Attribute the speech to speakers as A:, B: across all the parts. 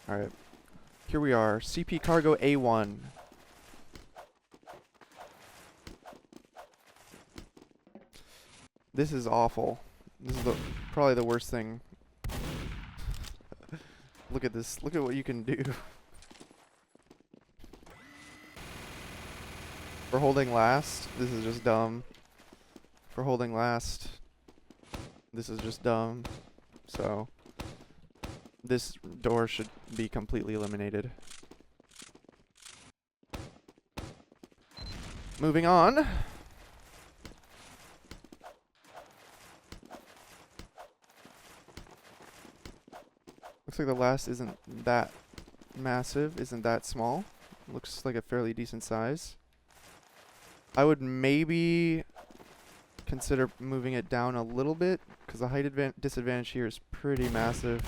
A: Alright. Here we are. CP Cargo A1. This is awful. This is probably the worst thing. Look at this. Look at what you can do. For holding last, this is just dumb. For holding last, this is just dumb. So, this door should be completely eliminated. Moving on. Looks like the last isn't that massive, isn't that small. Looks like a fairly decent size. I would maybe consider moving it down a little bit, because the height disadvantage here is pretty massive.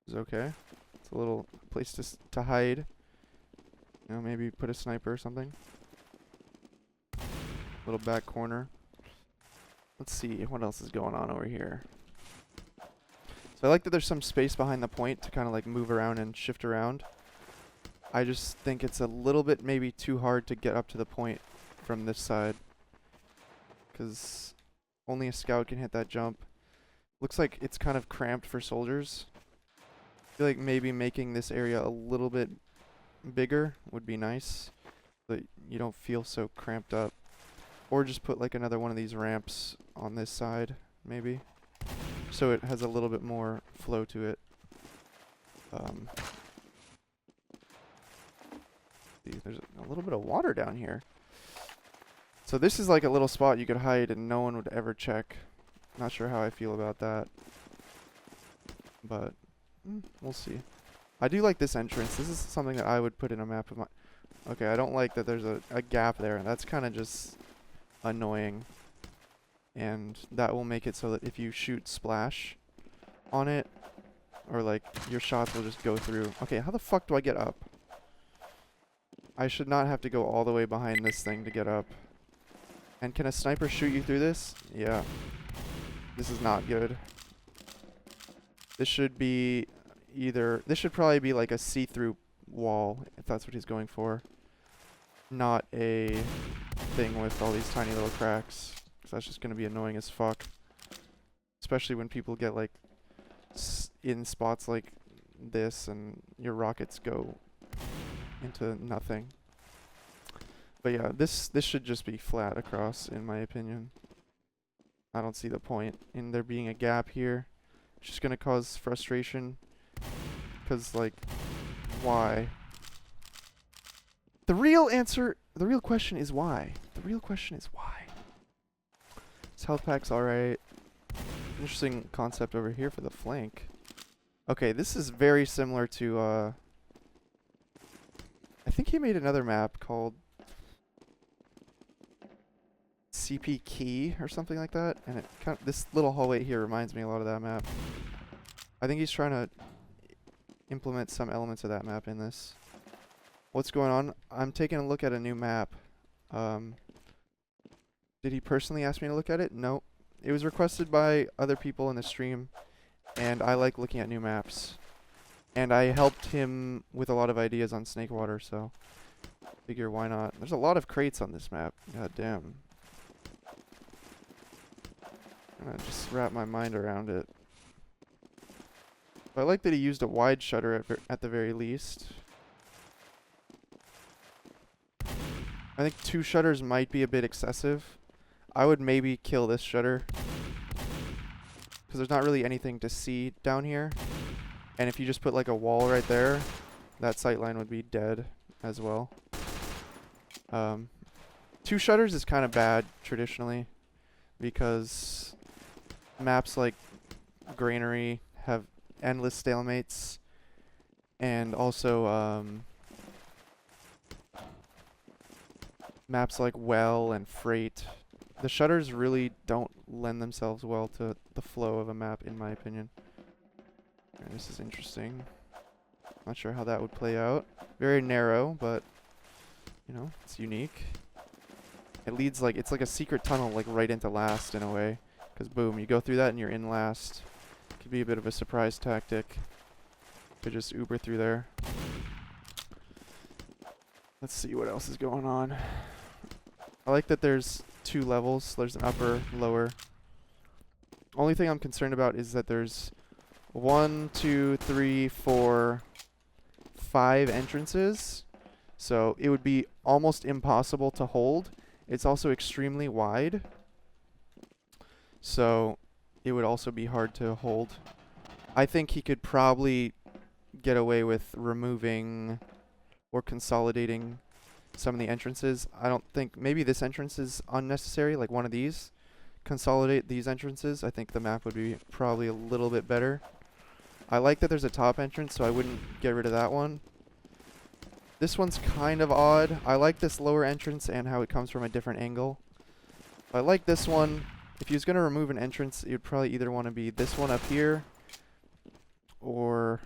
A: It's okay. It's a little place to hide. You know, maybe put a sniper or something. Little back corner. Let's see what else is going on over here. So I like that there's some space behind the point to kind of like move around and shift around. I just think it's a little bit maybe too hard to get up to the point from this side, because only a scout can hit that jump. Looks like it's kind of cramped for soldiers. I feel like maybe making this area a little bit bigger would be nice, so that you don't feel so cramped up. Or just put like another one of these ramps on this side, maybe, so it has a little bit more flow to it. There's a little bit of water down here. So this is like a little spot you could hide and no one would ever check. Not sure how I feel about that, but we'll see. I do like this entrance. This is something that I would put in a map of my... Okay, I don't like that there's a gap there. That's kind of just annoying. And that will make it so that if you shoot splash on it, or like your shots will just go through. Okay, how the fuck do I get up? I should not have to go all the way behind this thing to get up. And can a sniper shoot you through this? Yeah. This is not good. This should be either... This should probably be like a see-through wall, if that's what he's going for. Not a thing with all these tiny little cracks. Because that's just going to be annoying as fuck. Especially when people get like in spots like this and your rockets go into nothing. But yeah, this should just be flat across, in my opinion. I don't see the point in there being a gap here. It's just gonna cause frustration. Because, like, why? The real question is why. The real question is why. This health pack's alright. Interesting concept over here for the flank. Okay, this is very similar to, I think he made another map called CP Key or something like that, and it this little hallway here reminds me a lot of that map. I think he's trying to implement some elements of that map in this. What's going on? I'm taking a look at a new map. Did he personally ask me to look at it? No. It was requested by other people in the stream, and I like looking at new maps. And I helped him with a lot of ideas on Snakewater, so figure why not. There's a lot of crates on this map. God damn. I'm gonna just wrap my mind around it. But I like that he used a wide shutter at the very least. I think 2 shutters might be a bit excessive. I would maybe kill this shutter, because there's not really anything to see down here. And if you just put like a wall right there, that sightline would be dead as well. 2 shutters is kind of bad traditionally, because maps like Granary have endless stalemates, and also maps like Well and Freight. The shutters really don't lend themselves well to the flow of a map, in my opinion. Alright, this is interesting. Not sure how that would play out. Very narrow, but you know, it's unique. It leads like, it's like a secret tunnel like right into last in a way. Because boom, you go through that and you're in last. Could be a bit of a surprise tactic. Could just Uber through there. Let's see what else is going on. I like that there's 2 levels. There's an upper, lower. Only thing I'm concerned about is that there's 1, 2, 3, 4, 5 entrances. So it would be almost impossible to hold. It's also extremely wide. So it would also be hard to hold. I think he could probably get away with removing or consolidating some of the entrances. I don't think, maybe this entrance is unnecessary, like one of these. Consolidate these entrances. I think the map would be probably a little bit better. I like that there's a top entrance, so I wouldn't get rid of that one. This one's kind of odd. I like this lower entrance and how it comes from a different angle. I like this one. If he was going to remove an entrance, you'd probably either want to be this one up here or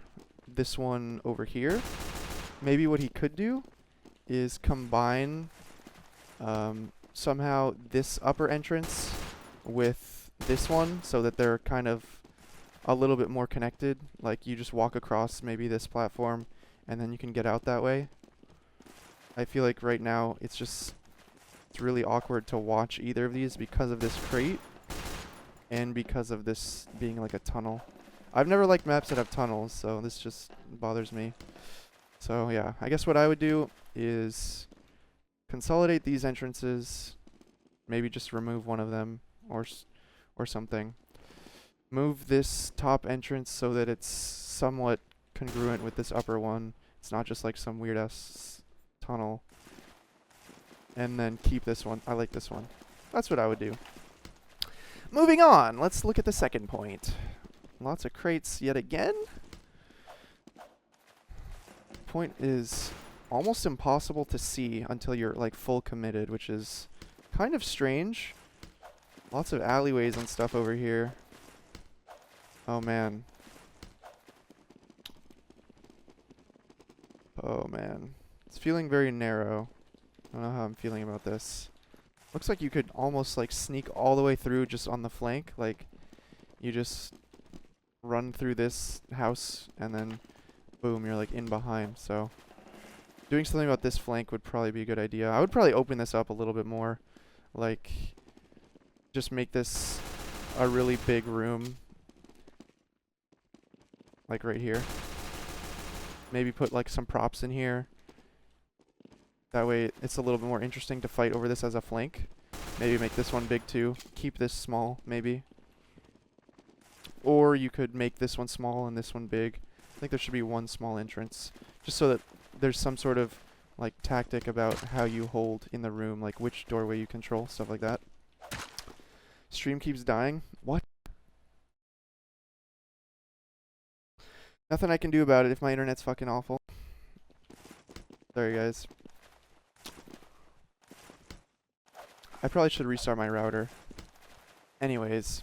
A: this one over here. Maybe what he could do is combine somehow this upper entrance with this one so that they're kind of a little bit more connected. Like you just walk across maybe this platform and then you can get out that way. I feel like right now it's really awkward to watch either of these because of this crate and because of this being like a tunnel. I've never liked maps that have tunnels, so this just bothers me. So yeah, I guess what I would do is consolidate these entrances, maybe just remove one of them or something. Move this top entrance so that it's somewhat congruent with this upper one. It's not just like some weird ass tunnel. And then keep this one. I like this one. That's what I would do. Moving on, let's look at the second point. Lots of crates yet again. Point is almost impossible to see until you're like full committed, which is kind of strange. Lots of alleyways and stuff over here. Oh man. Oh man. It's feeling very narrow. I don't know how I'm feeling about this. Looks like you could almost like sneak all the way through just on the flank. Like you just run through this house and then boom, you're like in behind. So doing something about this flank would probably be a good idea. I would probably open this up a little bit more. Like just make this a really big room. Like right here. Maybe put like some props in here. That way it's a little bit more interesting to fight over this as a flank. Maybe make this one big too. Keep this small, maybe. Or you could make this one small and this one big. I think there should be one small entrance. Just so that there's some sort of like tactic about how you hold in the room. Like which doorway you control, stuff like that. Stream keeps dying. What? Nothing I can do about it if my internet's fucking awful. Sorry guys. I probably should restart my router. Anyways.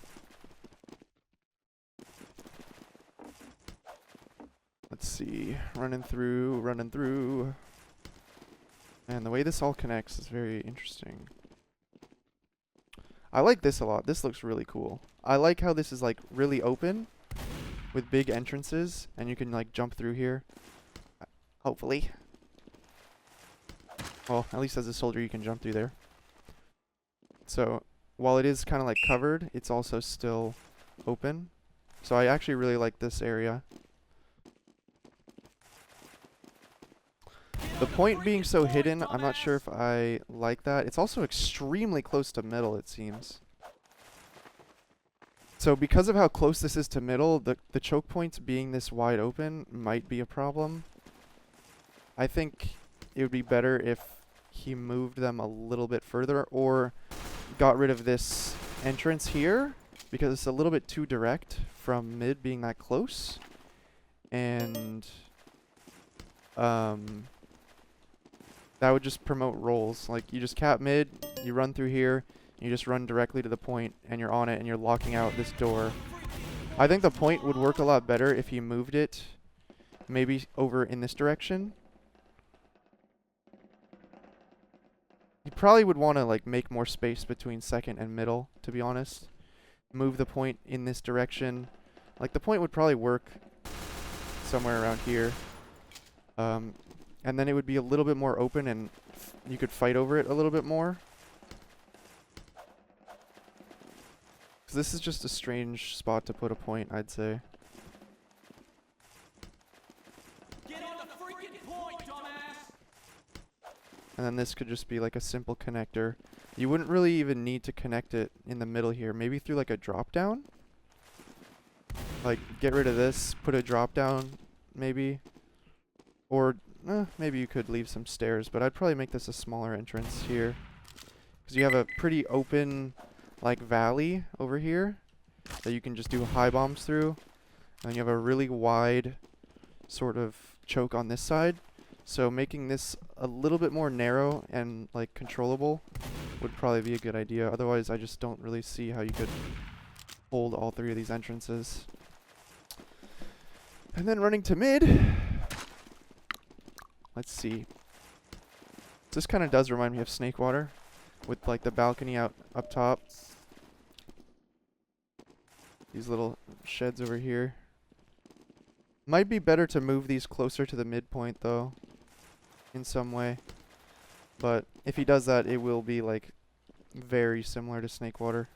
A: Let's see. Running through. And the way this all connects is very interesting. I like this a lot. This looks really cool. I like how this is like really open with big entrances and you can like jump through here. Hopefully. Well, at least as a soldier you can jump through there. So, while it is kind of like covered, it's also still open. So I actually really like this area. The point being so hidden, I'm not sure if I like that. It's also extremely close to middle, it seems. So because of how close this is to middle, the choke points being this wide open might be a problem. I think it would be better if he moved them a little bit further or got rid of this entrance here because it's a little bit too direct from mid being that close. And that would just promote rolls. Like you just cap mid, you run through here, you just run directly to the point and you're on it and you're locking out this door. I think the point would work a lot better if you moved it maybe over in this direction. You probably would want to like make more space between second and middle, to be honest. move the point in this direction. Like, the point would probably work somewhere around here. And then it would be a little bit more open and you could fight over it a little bit more. 'Cause this is just a strange spot to put a point, I'd say.
B: Get on the freaking point, dumbass!
A: And then this could just be like a simple connector. You wouldn't really even need to connect it in the middle here. Maybe through like a drop down? Like, get rid of this, put a drop down, maybe. Or, maybe you could leave some stairs, but I'd probably make this a smaller entrance here. Because you have a pretty open, like, valley over here that you can just do high bombs through. And you have a really wide sort of choke on this side. So making this a little bit more narrow and, like, controllable would probably be a good idea. Otherwise, I just don't really see how you could hold all three of these entrances. And then running to mid. Let's see. This kind of does remind me of Snakewater, with like the balcony out up top. These little sheds over here. Might be better to move these closer to the midpoint though, in some way. But if he does that, it will be like very similar to Snakewater.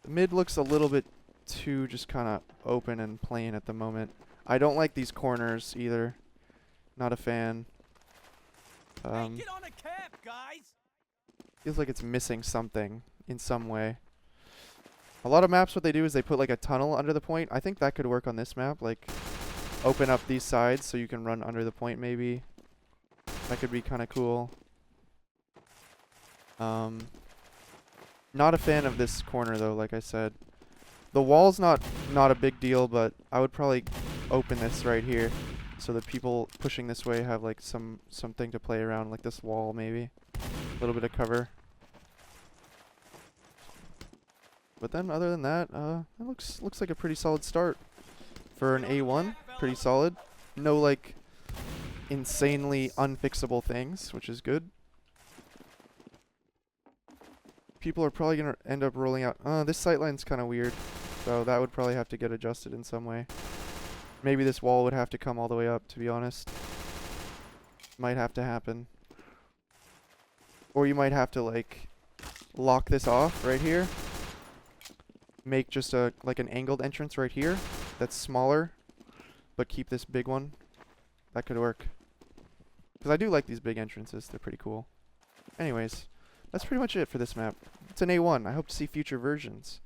A: The mid looks a little bit too just kind of open and plain at the moment. I don't like these corners either. Not a fan.
B: Hey, get on the cap, guys!
A: Feels like it's missing something in some way. A lot of maps, what they do is they put like a tunnel under the point. I think that could work on this map. Like, open up these sides so you can run under the point maybe. That could be kind of cool. Not a fan of this corner though, like I said. The wall's not a big deal, but I would probably open this right here. So that people pushing this way have like something to play around, like this wall maybe. A little bit of cover. But then other than that, it looks like a pretty solid start for an A1. Pretty solid. No like insanely unfixable things, which is good. People are probably gonna end up rolling out. This sightline's kind of weird, so that would probably have to get adjusted in some way. Maybe this wall would have to come all the way up, to be honest. Might have to happen. Or you might have to, like, lock this off right here. Make just like an angled entrance right here that's smaller, but keep this big one. That could work. Because I do like these big entrances. They're pretty cool. Anyways, that's pretty much it for this map. It's an A1. I hope to see future versions.